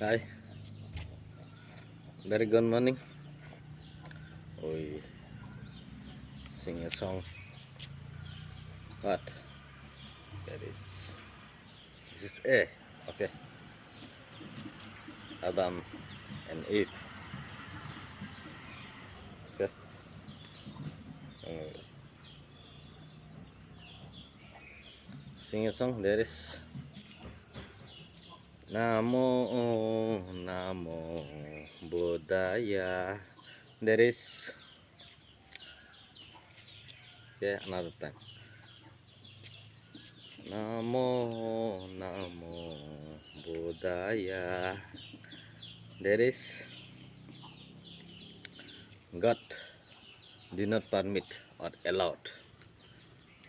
Hi, very good morning. We sing a song. What? That is. This is A. Okay. Adam and Eve. Okay. Uh, Sing a song. There is. Namo Namo Buddhaya. There is. Okay. Another time. Namo Namo Buddhaya. There is. God did not permit or allowed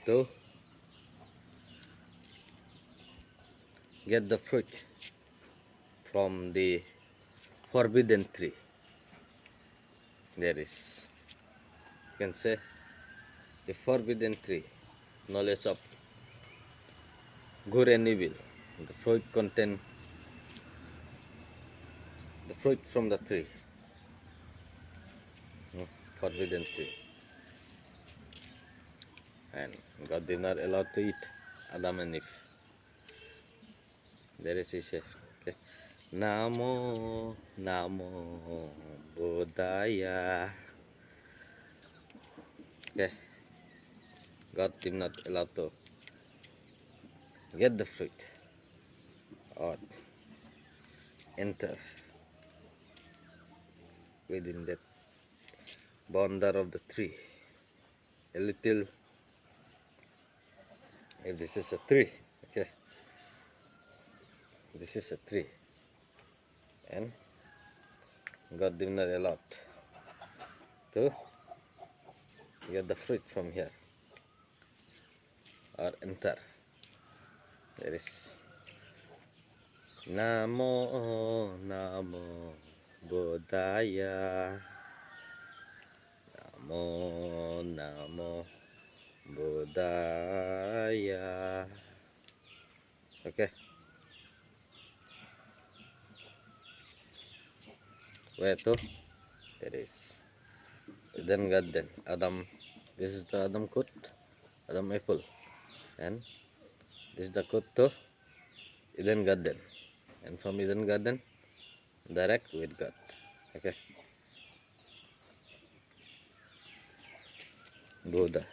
to get the fruit from the forbidden tree. There is, you can say, the forbidden tree, knowledge of good and evil. The fruit contain the fruit from the tree, forbidden tree, and God did not allow to eat Adam and Eve. There is, we say, okay. Namo Namo Buddhaya. Okay, God did not allow to get the fruit or enter within that boundary of the tree. A little, if this is a tree, okay, this is a tree, and God did not allow to get the fruit from here or enter. There is Namo Namo Buddhaya. Namo Namo Buddhaya. Okay, where to? There is. Then God then Adam. This is the Adam coat, Adam apple, and this is the coat to Eden Garden, and from Eden Garden direct with God. Okay, Buddha.